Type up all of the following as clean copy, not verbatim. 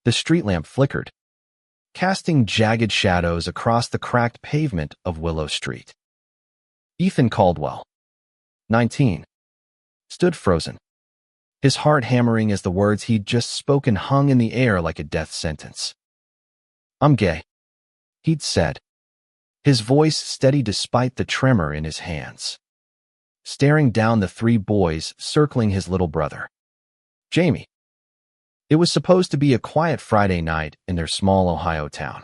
The street lamp flickered, casting jagged shadows across the cracked pavement of Willow Street. Ethan Caldwell, 19, stood frozen, his heart hammering as the words he'd just spoken hung in the air like a death sentence. "I'm gay," he'd said, his voice steady despite the tremor in his hands, staring down the three boys circling his little brother, Jamie. It was supposed to be a quiet Friday night in their small Ohio town,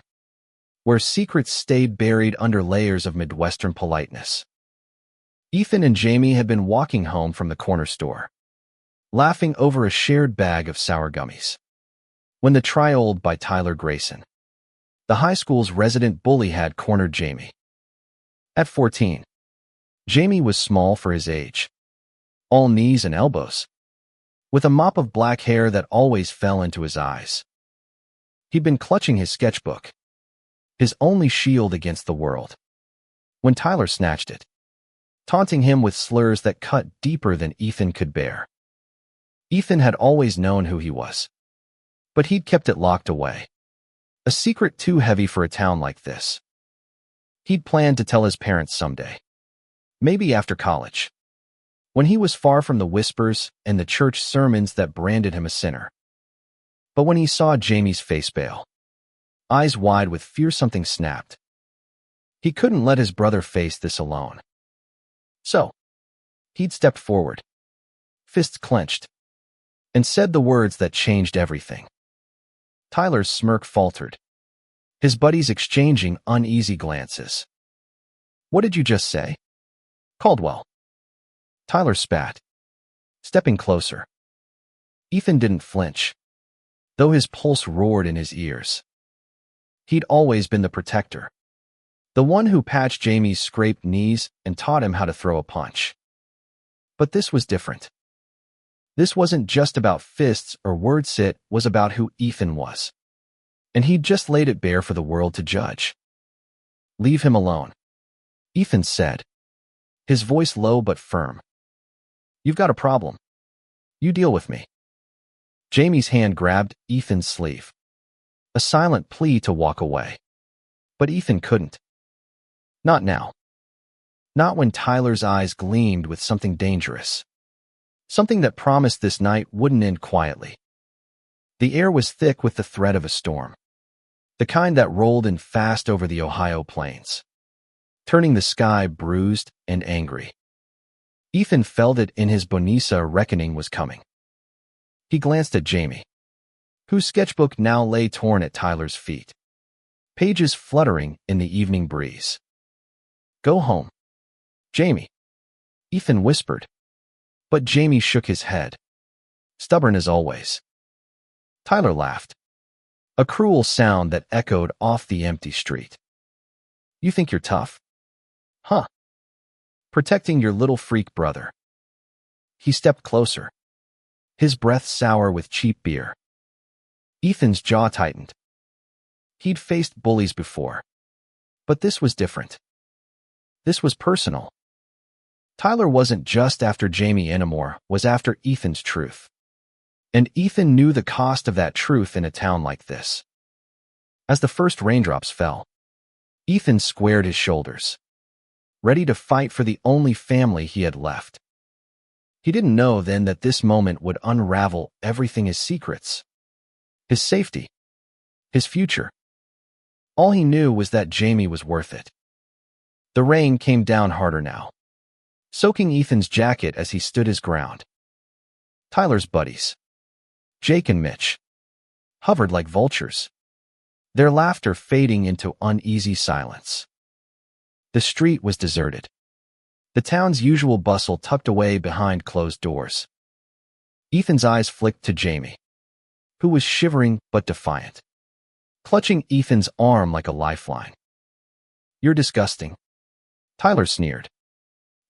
where secrets stayed buried under layers of Midwestern politeness. Ethan and Jamie had been walking home from the corner store, laughing over a shared bag of sour gummies, when the Tri-Old by Tyler Grayson, the high school's resident bully, had cornered Jamie. At 14, Jamie was small for his age, all knees and elbows, with a mop of black hair that always fell into his eyes. He'd been clutching his sketchbook, his only shield against the world, when Tyler snatched it, taunting him with slurs that cut deeper than Ethan could bear. Ethan had always known who he was, but he'd kept it locked away, a secret too heavy for a town like this. He'd planned to tell his parents someday, maybe after college, when he was far from the whispers and the church sermons that branded him a sinner. But when he saw Jamie's face pale, eyes wide with fear, something snapped. He couldn't let his brother face this alone. So, he'd stepped forward, fists clenched, and said the words that changed everything. Tyler's smirk faltered, his buddies exchanging uneasy glances. "What did you just say, Caldwell?" Tyler spat, stepping closer. Ethan didn't flinch, though his pulse roared in his ears. He'd always been the protector, the one who patched Jamie's scraped knees and taught him how to throw a punch. But this was different. This wasn't just about fists or words, it was about who Ethan was. And he'd just laid it bare for the world to judge. "Leave him alone," Ethan said, his voice low but firm. "You've got a problem. You deal with me." Jamie's hand grabbed Ethan's sleeve, a silent plea to walk away. But Ethan couldn't. Not now. Not when Tyler's eyes gleamed with something dangerous. Something that promised this night wouldn't end quietly. The air was thick with the threat of a storm, the kind that rolled in fast over the Ohio plains, turning the sky bruised and angry. Ethan felt it in his bones. A reckoning was coming. He glanced at Jamie, whose sketchbook now lay torn at Tyler's feet, pages fluttering in the evening breeze. "Go home, Jamie," Ethan whispered, but Jamie shook his head, stubborn as always. Tyler laughed, a cruel sound that echoed off the empty street. "You think you're tough? Huh? Protecting your little freak brother." He stepped closer, his breath sour with cheap beer. Ethan's jaw tightened. He'd faced bullies before, but this was different. This was personal. Tyler wasn't just after Jamie anymore, was after Ethan's truth. And Ethan knew the cost of that truth in a town like this. As the first raindrops fell, Ethan squared his shoulders, ready to fight for the only family he had left. He didn't know then that this moment would unravel everything: his secrets, his safety, his future. All he knew was that Jamie was worth it. The rain came down harder now, soaking Ethan's jacket as he stood his ground. Tyler's buddies, Jake and Mitch, hovered like vultures, their laughter fading into uneasy silence. The street was deserted, the town's usual bustle tucked away behind closed doors. Ethan's eyes flicked to Jamie, who was shivering but defiant, clutching Ethan's arm like a lifeline. "You're disgusting," Tyler sneered,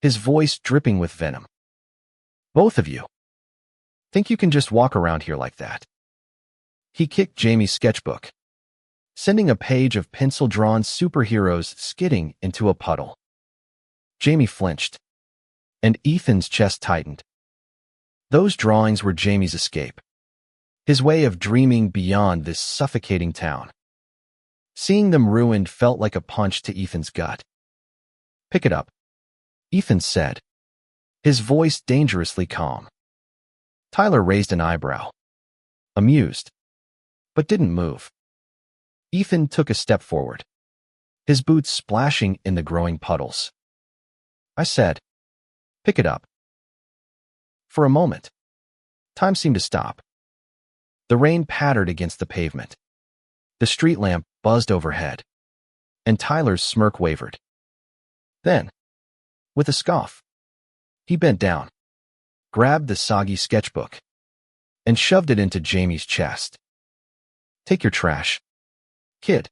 his voice dripping with venom. "Both of you. Think you can just walk around here like that?" He kicked Jamie's sketchbook, sending a page of pencil-drawn superheroes skidding into a puddle. Jamie flinched, and Ethan's chest tightened. Those drawings were Jamie's escape, his way of dreaming beyond this suffocating town. Seeing them ruined felt like a punch to Ethan's gut. "Pick it up," Ethan said, his voice dangerously calm. Tyler raised an eyebrow, amused, but didn't move. Ethan took a step forward, his boots splashing in the growing puddles. "I said, pick it up." For a moment, time seemed to stop. The rain pattered against the pavement. The street lamp buzzed overhead, and Tyler's smirk wavered. Then, with a scoff, he bent down, grabbed the soggy sketchbook, and shoved it into Jamie's chest. "Take your trash, kid."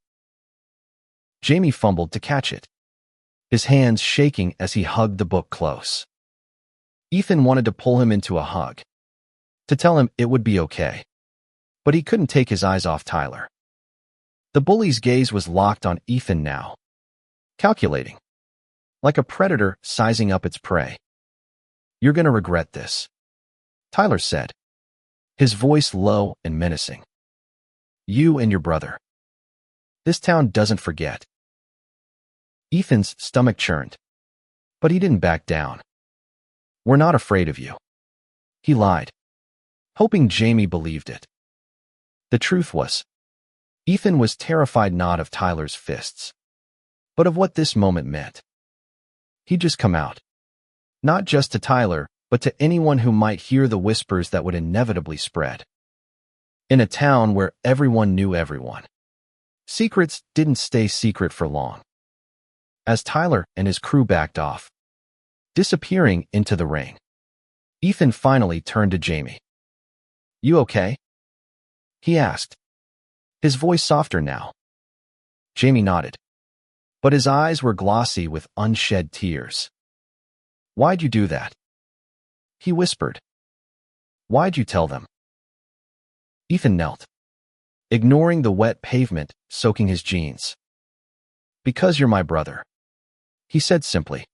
Jamie fumbled to catch it, his hands shaking as he hugged the book close. Ethan wanted to pull him into a hug, to tell him it would be okay, but he couldn't take his eyes off Tyler. The bully's gaze was locked on Ethan now, calculating, like a predator sizing up its prey. "You're gonna regret this," Tyler said, his voice low and menacing. "You and your brother. This town doesn't forget." Ethan's stomach churned, but he didn't back down. "We're not afraid of you," he lied, hoping Jamie believed it. The truth was, Ethan was terrified not of Tyler's fists, but of what this moment meant. He'd just come out, not just to Tyler, but to anyone who might hear the whispers that would inevitably spread. In a town where everyone knew everyone, secrets didn't stay secret for long. As Tyler and his crew backed off, disappearing into the rain, Ethan finally turned to Jamie. "You okay?" he asked, his voice softer now. Jamie nodded, but his eyes were glossy with unshed tears. "Why'd you do that?" he whispered. "Why'd you tell them?" Ethan knelt, ignoring the wet pavement soaking his jeans. "Because you're my brother," he said simply,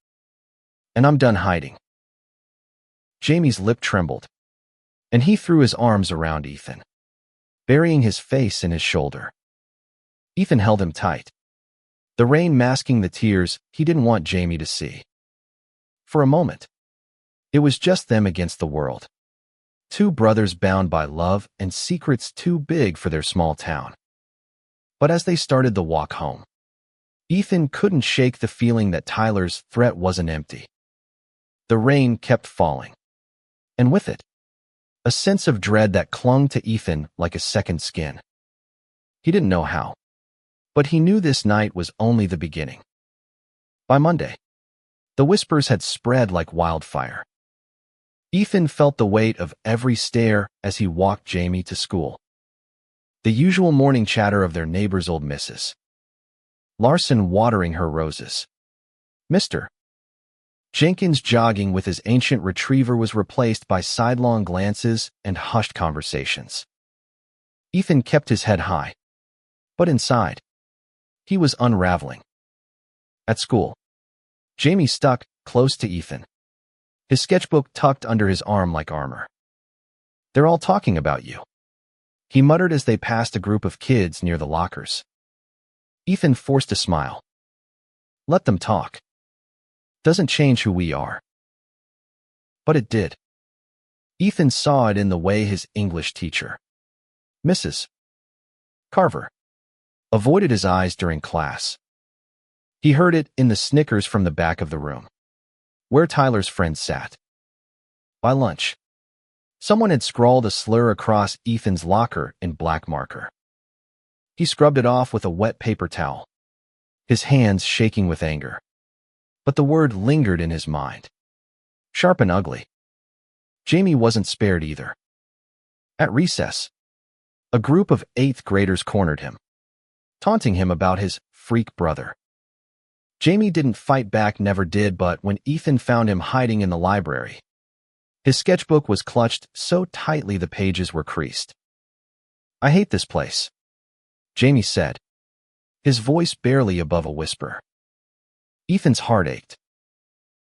"and I'm done hiding." Jamie's lip trembled, and he threw his arms around Ethan, burying his face in his shoulder. Ethan held him tight, the rain masking the tears he didn't want Jamie to see. For a moment, it was just them against the world. Two brothers bound by love and secrets too big for their small town. But as they started the walk home, Ethan couldn't shake the feeling that Tyler's threat wasn't empty. The rain kept falling, and with it, a sense of dread that clung to Ethan like a second skin. He didn't know how, but he knew this night was only the beginning. By Monday, the whispers had spread like wildfire. Ethan felt the weight of every stare as he walked Jamie to school. The usual morning chatter of their neighbor's old missus. Larson watering her roses. Mr. Jenkins jogging with his ancient retriever was replaced by sidelong glances and hushed conversations. Ethan kept his head high, but inside, he was unraveling. At school, Jamie stuck close to Ethan, his sketchbook tucked under his arm like armor. "They're all talking about you," he muttered as they passed a group of kids near the lockers. Ethan forced a smile. "Let them talk. Doesn't change who we are." But it did. Ethan saw it in the way his English teacher, Mrs. Carver, avoided his eyes during class. He heard it in the snickers from the back of the room, where Tyler's friends sat. By lunch, someone had scrawled a slur across Ethan's locker in black marker. He scrubbed it off with a wet paper towel, his hands shaking with anger. But the word lingered in his mind. Sharp and ugly. Jamie wasn't spared either. At recess, a group of 8th graders cornered him, taunting him about his freak brother. Jamie didn't fight back, never did, but when Ethan found him hiding in the library, his sketchbook was clutched so tightly the pages were creased. "I hate this place," Jamie said, his voice barely above a whisper. Ethan's heart ached.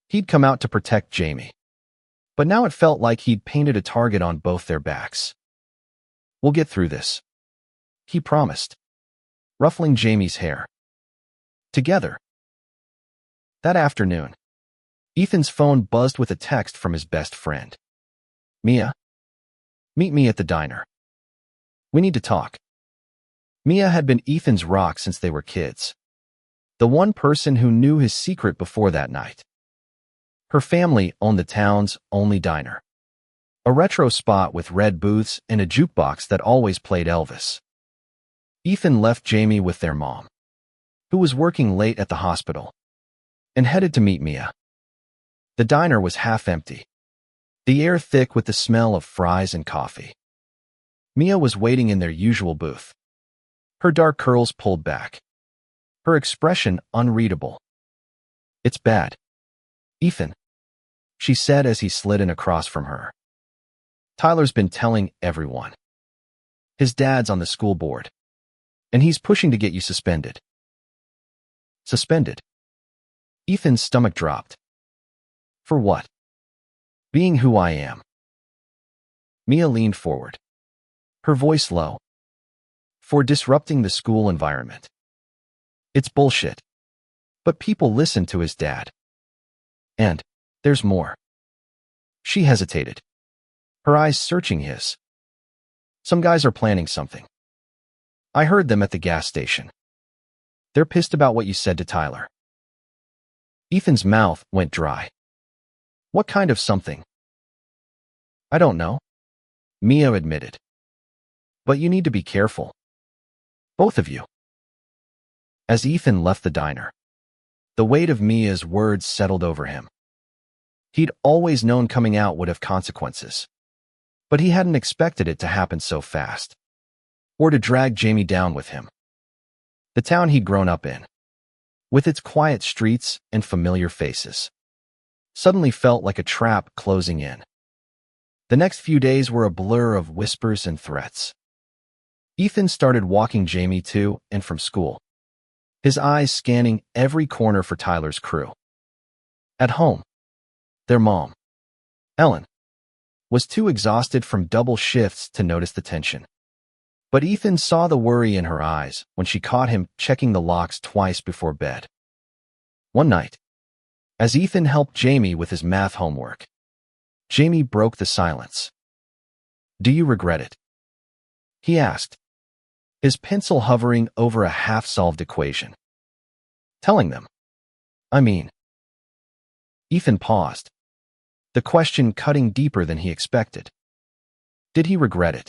He'd come out to protect Jamie, but now it felt like he'd painted a target on both their backs. We'll get through this, he promised, ruffling Jamie's hair. Together. That afternoon, Ethan's phone buzzed with a text from his best friend. Mia, meet me at the diner. We need to talk. Mia had been Ethan's rock since they were kids. The one person who knew his secret before that night. Her family owned the town's only diner. A retro spot with red booths and a jukebox that always played Elvis. Ethan left Jamie with their mom, who was working late at the hospital, and headed to meet Mia. The diner was half empty, the air thick with the smell of fries and coffee. Mia was waiting in their usual booth, her dark curls pulled back, her expression unreadable. It's bad, Ethan, she said as he slid in across from her. Tyler's been telling everyone. His dad's on the school board, and he's pushing to get you suspended. Suspended? Ethan's stomach dropped. For what? Being who I am. Mia leaned forward, her voice low. For disrupting the school environment. It's bullshit. But people listen to his dad. And there's more. She hesitated, her eyes searching his. Some guys are planning something. I heard them at the gas station. They're pissed about what you said to Tyler. Ethan's mouth went dry. What kind of something? I don't know, Mia admitted. But you need to be careful. Both of you. As Ethan left the diner, the weight of Mia's words settled over him. He'd always known coming out would have consequences, but he hadn't expected it to happen so fast, or to drag Jamie down with him. The town he'd grown up in, with its quiet streets and familiar faces, suddenly felt like a trap closing in. The next few days were a blur of whispers and threats. Ethan started walking Jamie to and from school, his eyes scanning every corner for Tyler's crew. At home, their mom, Ellen, was too exhausted from double shifts to notice the tension. But Ethan saw the worry in her eyes when she caught him checking the locks twice before bed. One night, as Ethan helped Jamie with his math homework, Jamie broke the silence. Do you regret it? He asked, his pencil hovering over a half-solved equation. Telling them. I mean. Ethan paused, the question cutting deeper than he expected. Did he regret it?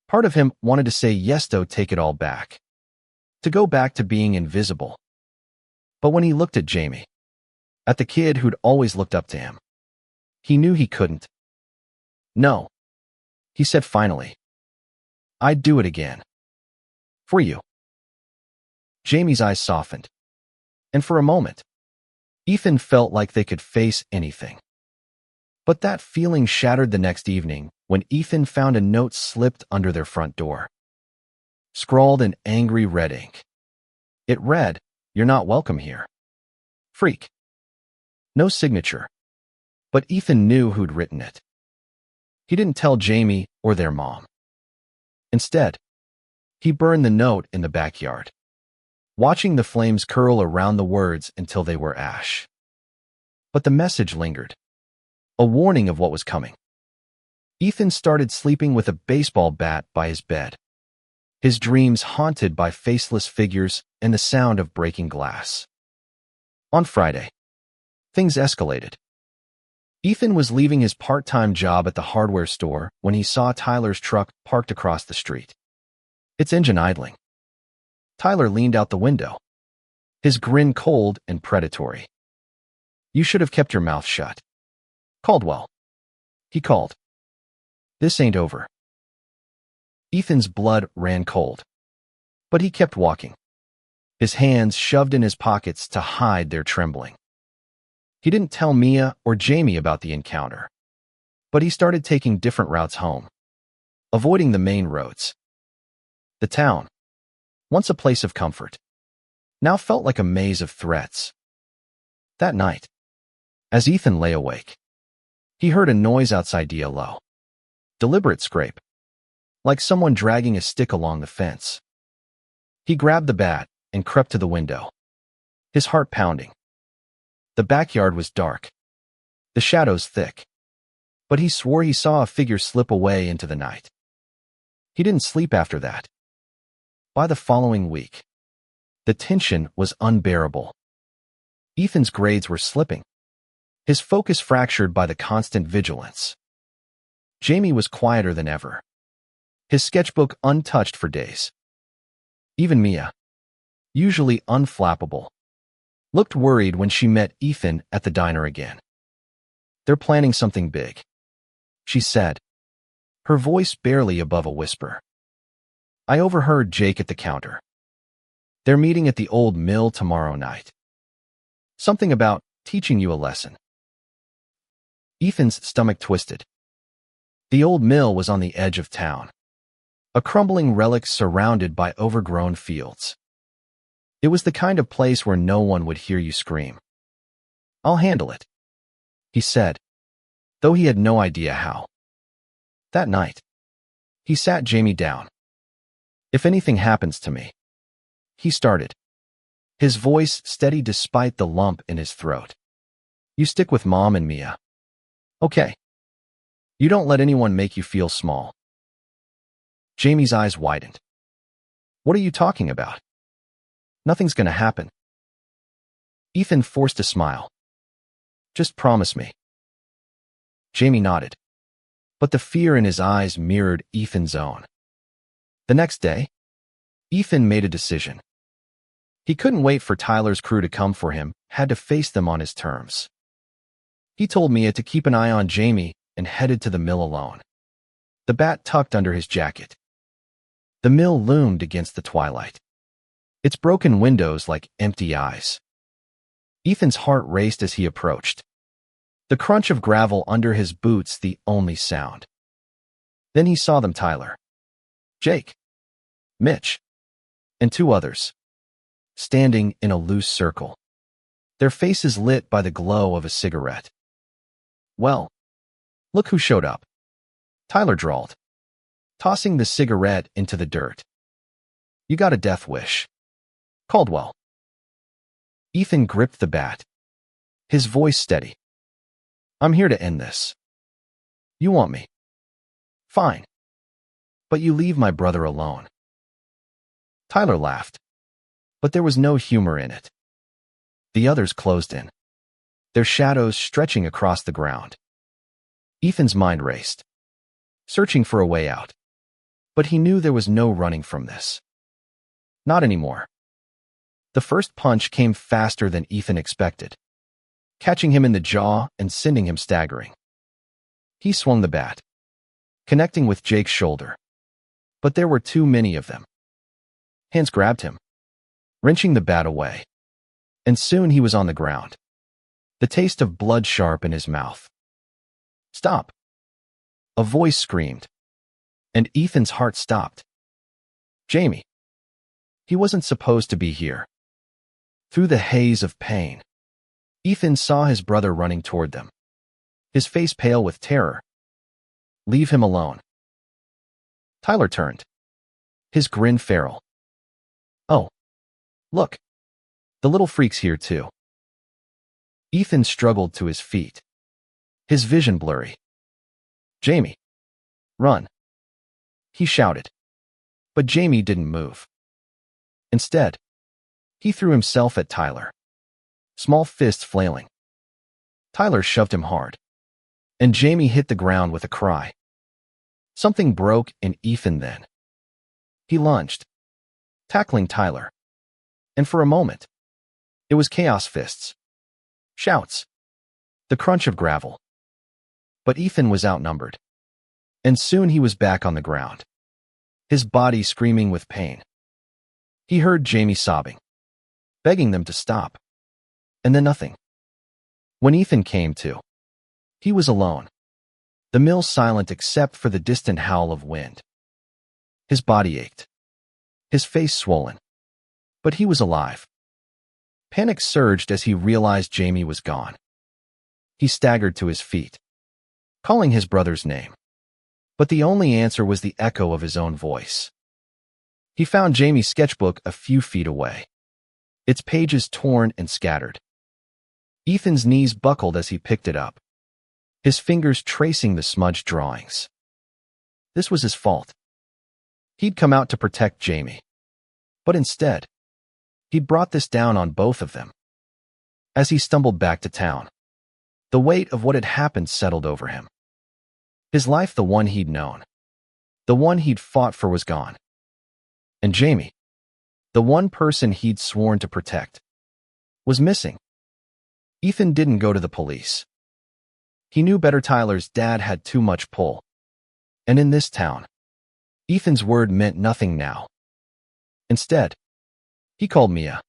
Part of him wanted to say yes, though, take it all back. To go back to being invisible. But when he looked at Jamie, at the kid who'd always looked up to him, he knew he couldn't. No, he said finally. I'd do it again. For you. Jamie's eyes softened, and for a moment, Ethan felt like they could face anything. But that feeling shattered the next evening when Ethan found a note slipped under their front door. Scrawled in angry red ink. It read, "You're not welcome here. Freak." No signature, but Ethan knew who'd written it. He didn't tell Jamie or their mom. Instead, he burned the note in the backyard, watching the flames curl around the words until they were ash. But the message lingered, a warning of what was coming. Ethan started sleeping with a baseball bat by his bed, his dreams haunted by faceless figures and the sound of breaking glass. On Friday, things escalated. Ethan was leaving his part-time job at the hardware store when he saw Tyler's truck parked across the street, its engine idling. Tyler leaned out the window, his grin cold and predatory. You should have kept your mouth shut. Caldwell. He called. This ain't over. Ethan's blood ran cold, but he kept walking, his hands shoved in his pockets to hide their trembling. He didn't tell Mia or Jamie about the encounter, but he started taking different routes home, avoiding the main roads. The town, once a place of comfort, now felt like a maze of threats. That night, as Ethan lay awake, he heard a noise outside DLO. Deliberate scrape. like someone dragging a stick along the fence. He grabbed the bat and crept to the window, his heart pounding. The backyard was dark, the shadows thick, but he swore he saw a figure slip away into the night. He didn't sleep after that. By the following week, the tension was unbearable. Ethan's grades were slipping, his focus fractured by the constant vigilance. Jamie was quieter than ever, his sketchbook untouched for days. Even Mia, usually unflappable, looked worried when she met Ethan at the diner again. "They're planning something big," she said, her voice barely above a whisper. "I overheard Jake at the counter. They're meeting at the old mill tomorrow night. Something about teaching you a lesson." Ethan's stomach twisted. The old mill was on the edge of town, a crumbling relic surrounded by overgrown fields. It was the kind of place where no one would hear you scream. "I'll handle it," he said, though he had no idea how. That night, he sat Jamie down. "If anything happens to me," he started, his voice steady despite the lump in his throat, "you stick with Mom and Mia. Okay? You don't let anyone make you feel small." Jamie's eyes widened. "What are you talking about? Nothing's gonna happen." Ethan forced a smile. "Just promise me." Jamie nodded, but the fear in his eyes mirrored Ethan's own. The next day, Ethan made a decision. He couldn't wait for Tyler's crew to come for him, had to face them on his terms. He told Mia to keep an eye on Jamie and headed to the mill alone, the bat tucked under his jacket. The mill loomed against the twilight, its broken windows like empty eyes. Ethan's heart raced as he approached, the crunch of gravel under his boots the only sound. Then he saw them: Tyler, Jake, Mitch, and two others, standing in a loose circle, their faces lit by the glow of a cigarette. "Well, look who showed up," Tyler drawled, tossing the cigarette into the dirt. "You got a death wish, Caldwell." Ethan gripped the bat, his voice steady. "I'm here to end this. You want me? Fine. But you leave my brother alone." Tyler laughed, but there was no humor in it. The others closed in, their shadows stretching across the ground. Ethan's mind raced, searching for a way out. But he knew there was no running from this. Not anymore. The first punch came faster than Ethan expected, catching him in the jaw and sending him staggering. He swung the bat, connecting with Jake's shoulder. But there were too many of them. Hands grabbed him, wrenching the bat away. And soon he was on the ground, the taste of blood sharp in his mouth. "Stop!" a voice screamed, and Ethan's heart stopped. Jamie. He wasn't supposed to be here. Through the haze of pain, Ethan saw his brother running toward them, his face pale with terror. "Leave him alone." Tyler turned, his grin feral. "Oh, look, the little freak's here too." Ethan struggled to his feet, his vision blurry. "Jamie, run," he shouted. But Jamie didn't move. Instead, he threw himself at Tyler, small fists flailing. Tyler shoved him hard, and Jamie hit the ground with a cry. Something broke in Ethan then. He lunged, tackling Tyler. And for a moment, it was chaos: fists, shouts, the crunch of gravel. But Ethan was outnumbered, and soon he was back on the ground, his body screaming with pain. He heard Jamie sobbing, begging them to stop. And then nothing. When Ethan came to, he was alone, the mill silent except for the distant howl of wind. His body ached, his face swollen, but he was alive. Panic surged as he realized Jamie was gone. He staggered to his feet, calling his brother's name. But the only answer was the echo of his own voice. He found Jamie's sketchbook a few feet away, its pages torn and scattered. Ethan's knees buckled as he picked it up, his fingers tracing the smudged drawings. This was his fault. He'd come out to protect Jamie. But instead, he'd brought this down on both of them. As he stumbled back to town, the weight of what had happened settled over him. His life, the one he'd known, the one he'd fought for, was gone. And Jamie, the one person he'd sworn to protect, was missing. Ethan didn't go to the police. He knew better. Tyler's dad had too much pull. And in this town, Ethan's word meant nothing now. Instead, he called Mia,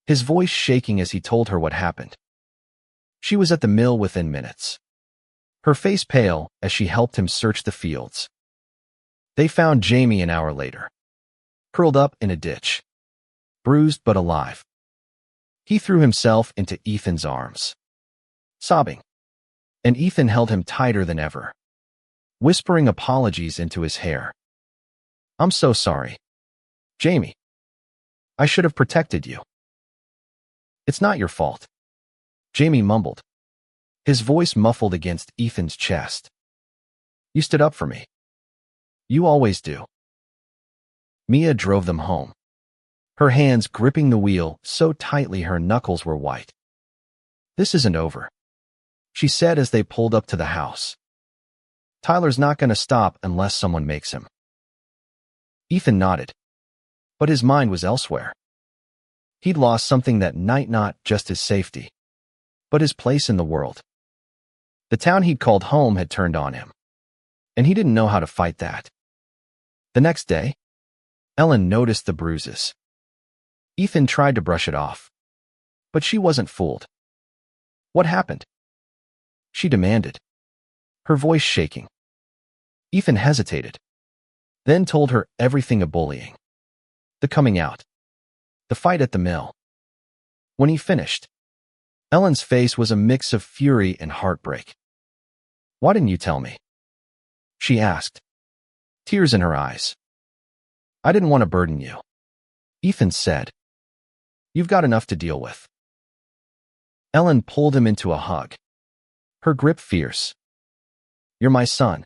his voice shaking as he told her what happened. She was at the mill within minutes, her face pale as she helped him search the fields. They found Jamie an hour later, curled up in a ditch, bruised but alive. He threw himself into Ethan's arms, sobbing, and Ethan held him tighter than ever, whispering apologies into his hair. "I'm so sorry, Jamie. I should have protected you." "It's not your fault," Jamie mumbled, his voice muffled against Ethan's chest. "You stood up for me. You always do." Mia drove them home, her hands gripping the wheel so tightly her knuckles were white. "This isn't over," she said as they pulled up to the house. "Tyler's not going to stop unless someone makes him." Ethan nodded, but his mind was elsewhere. He'd lost something that night, not just his safety, but his place in the world. The town he'd called home had turned on him, and he didn't know how to fight that. The next day, Ellen noticed the bruises. Ethan tried to brush it off, but she wasn't fooled. "What happened?" she demanded, her voice shaking. Ethan hesitated, then told her everything: of bullying, the coming out, the fight at the mill. When he finished, Ellen's face was a mix of fury and heartbreak. "Why didn't you tell me?" she asked, tears in her eyes. "I didn't want to burden you," Ethan said. "You've got enough to deal with." Ellen pulled him into a hug, her grip fierce. "You're my son.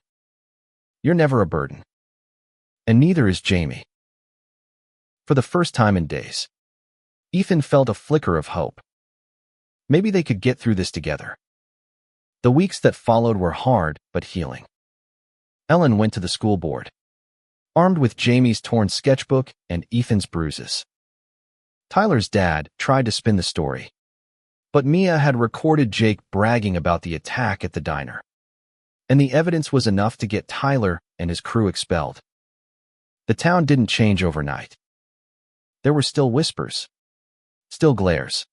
You're never a burden. And neither is Jamie." For the first time in days, Ethan felt a flicker of hope. Maybe they could get through this together. The weeks that followed were hard but healing. Ellen went to the school board, armed with Jamie's torn sketchbook and Ethan's bruises. Tyler's dad tried to spin the story, but Mia had recorded Jake bragging about the attack at the diner, and the evidence was enough to get Tyler and his crew expelled. The town didn't change overnight. There were still whispers, still glares.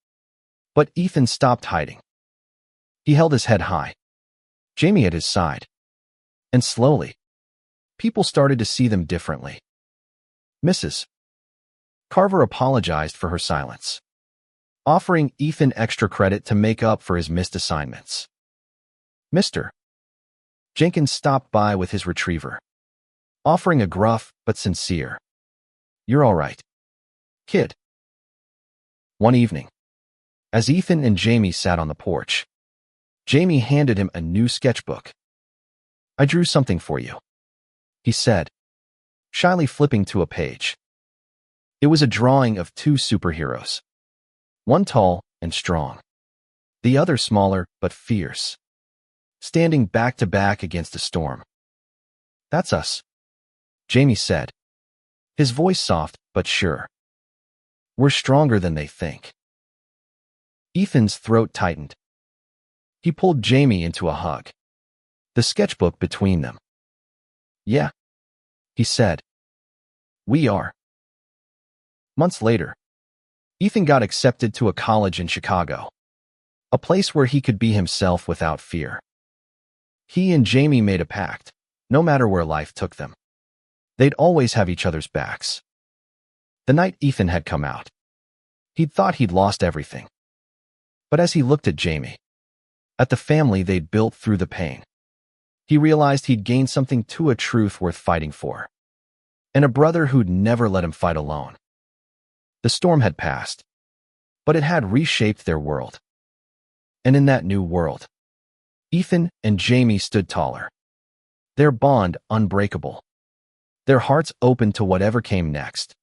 But Ethan stopped hiding. He held his head high, Jamie at his side. And slowly, people started to see them differently. Mrs. Carver apologized for her silence, offering Ethan extra credit to make up for his missed assignments. Mr. Jenkins stopped by with his retriever, offering a gruff but sincere, "You're all right, kid." One evening, as Ethan and Jamie sat on the porch, Jamie handed him a new sketchbook. "I drew something for you," he said, shyly flipping to a page. It was a drawing of two superheroes, one tall and strong, the other smaller but fierce, standing back to back against a storm. "That's us," Jamie said, his voice soft but sure. "We're stronger than they think." Ethan's throat tightened. He pulled Jamie into a hug, the sketchbook between them. "Yeah," he said. "We are." Months later, Ethan got accepted to a college in Chicago, a place where he could be himself without fear. He and Jamie made a pact: no matter where life took them, they'd always have each other's backs. The night Ethan had come out, he'd thought he'd lost everything. But as he looked at Jamie, at the family they'd built through the pain, He realized he'd gained something to a truth worth fighting for, and a brother who'd never let him fight alone. The storm had passed, but it had reshaped their world. And in that new world, Ethan and Jamie stood taller, their bond unbreakable, their hearts open to whatever came next.